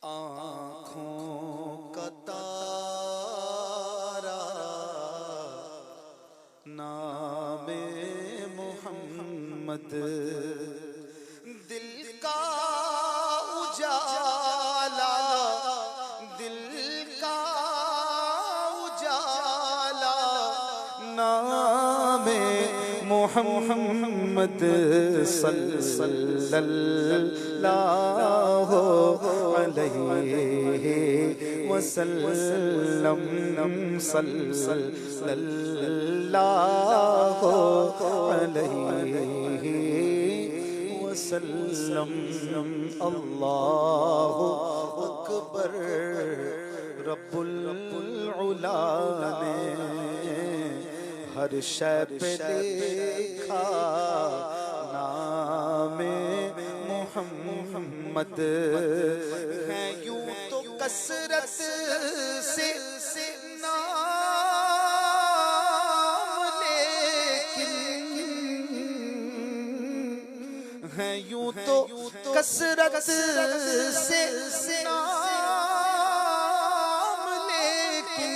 آنکھوں کا تارا نام محمد، دل کا اجالا، دل کا اجالا نام محمد صلی اللہ علیہ وسلم، صلی اللہ علیہ وسلم۔ اللہ اکبر، رب العلا نے ہر شے پہ لکھا نام محمد ہے، یوں تو کثرت سے نام لیکن ہے، یوں تو کثرت سے نام لیکن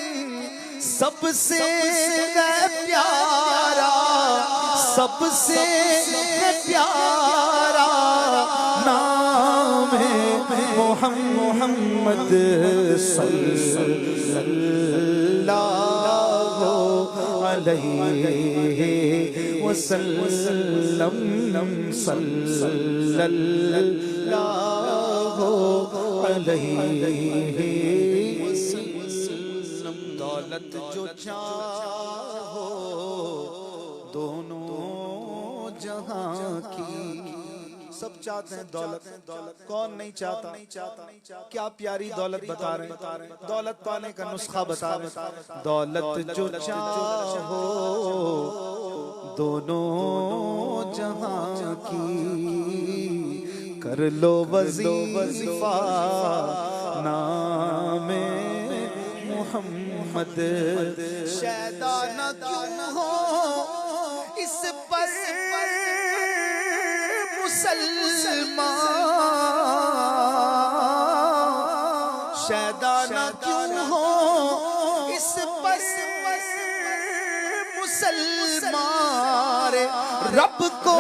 سب سے پیارا، سب سے پیارا نام ہے محمد صلی اللہ علیہ وسلم، صلی اللہ علیہ وسلم۔ دولت جو چاہو دونوں جہاں کی، سب چاہتے ہیں دولت، کون نہیں چاہتا؟ کیا پیاری دولت بتا رہے ہیں، دولت پانے کا نسخہ بتا رہے ہیں۔ دولت جو چاہو دونوں جہاں کی، کر لو وظیفہ نام محمد، شیدا نہ کیوں ہو اس پر مسلمان، شیدا نہ کیوں ہو اس پر مسلمان، رب کو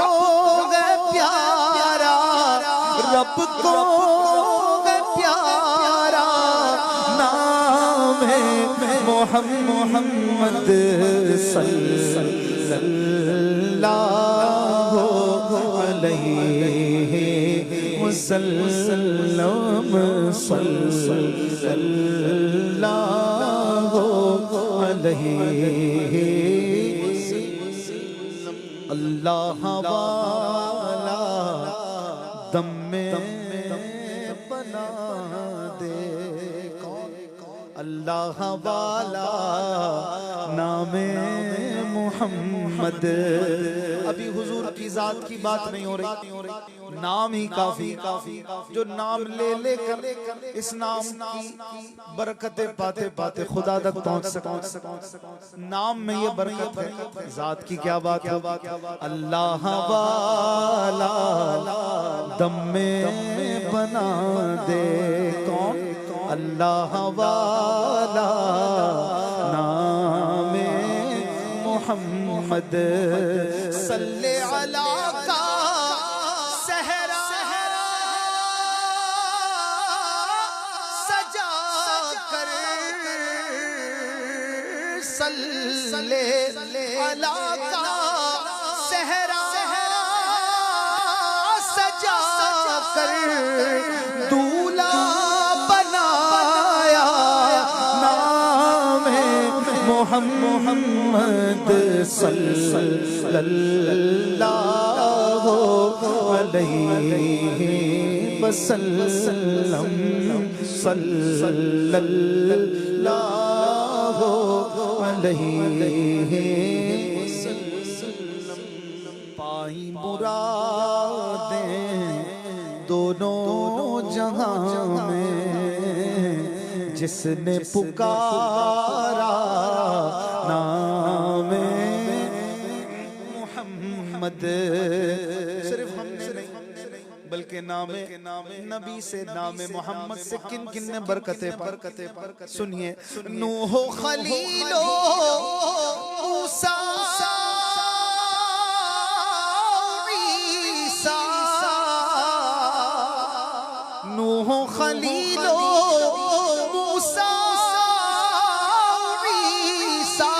ہے پیارا، رب کو ہے پیارا نام ہے محمد صلی اللہ علیہ وسلم، صلی اللہ علیہ وسلم۔ اللہ والا دم میں بنا دے، اللہ والا نام محمد۔ ابھی حضور کی ذات کی بات نہیں ہو رہی، نام ہی کافی، جو نام لے لے کر اس نام کی برکتیں پاتے پاتے خدا تک پہنچ سکتے، نام میں یہ برکت ہے، ذات کی کیا بات ہے۔ اللہ والا دم میں بنا دے، کون؟ اللہ والا نام محمد، صلی علی کا صحرا سجا کر، صلی علی کا صحرا سجا کر، دولہا بنایا نام محمد صلی اللہ علیہ وسلم، صلی اللہ علیہ وسلم۔ پائی مرادیں دونوں جہاں میں، جس نے پکارا نام محمد، صرف ہم نے نہیں بلکہ نام نبی سے، نام محمد سے کن کن نے برکتیں پائی؟ سنیے، نوح و خلیل و موسیٰ عیسیٰ، نوح و خلیل و موسیٰ عیسیٰ،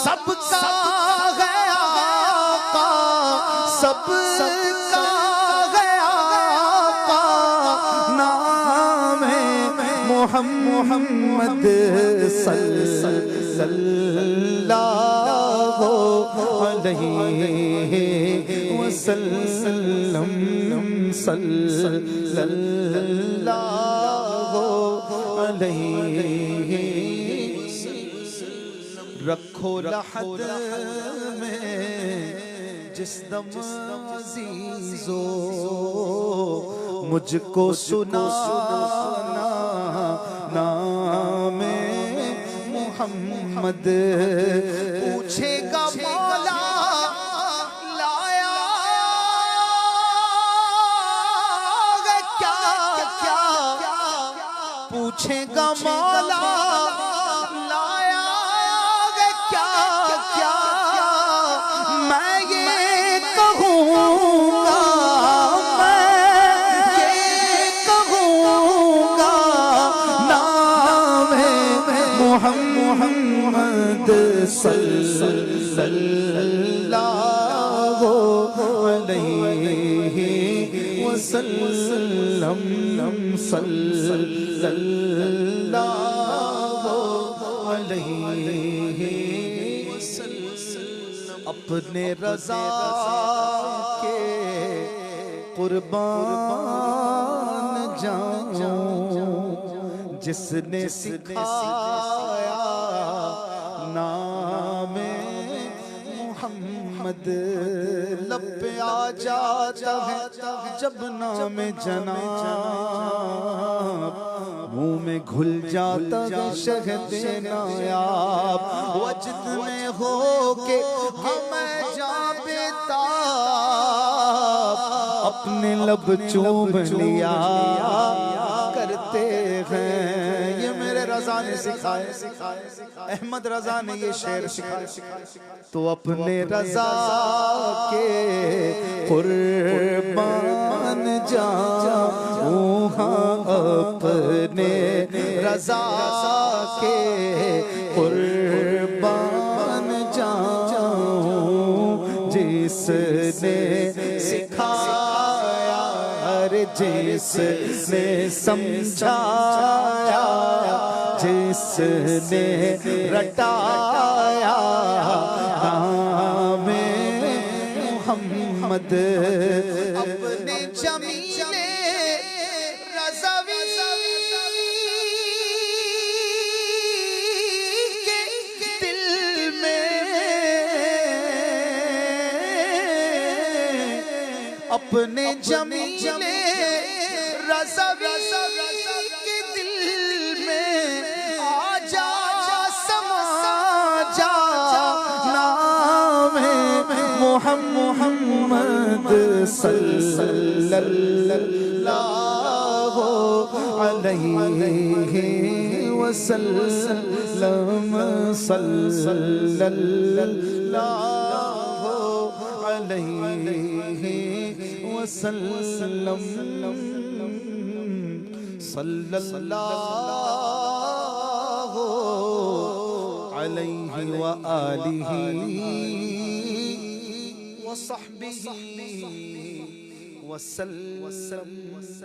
سب کا گیا آقا، سب کا گیا آقا، نام محمد صلی اللہ علیہ وسلم، صلی اللہ علیہ وسلم۔ رکھو لحد میں جس دم عزیزو، مجھ کو سنانا نام محمد، پوچھے گا مولا لایا کیا کیا، پوچھے گا مولا لایا کیا کیا، میں یہ کہوں گا، میں یہ کہوں گا، نام محمد صلی اللہ علیہ وسلم، صلی اللہ علیہ وسلم۔ اپنے رضا کے قربان جاؤں، جس نے سکھایا نام محمد، لب پہ آ جاتا ہے جب نام جناب، منہ میں گھل جاتا ہے شہد نایاب، وجد میں ہو کے ہمیں جاں بیتاب، اپنے لب چوم لیا کرتے ہیں۔ یہ میرے رضا نے سکھائے، احمد رضا نے یہ شعر سکھائے، تو اپنے رضا کے قربان جاؤں، ہاں اپنے رضا کے قربان جاؤں، جس نے سکھایا، جس نے سمجھایا، جس نے رٹایا نام محمد، اپنے جمیل رضوی کے دل میں، اپنے جمیل رضوی کے دل میں آ جا، سما جا، نام محمد صلی اللہ علیہ وسلم، صلی اللہ علیہ وسلم، صلی اللہ علیہ وآلہ وصحبہ وسلم۔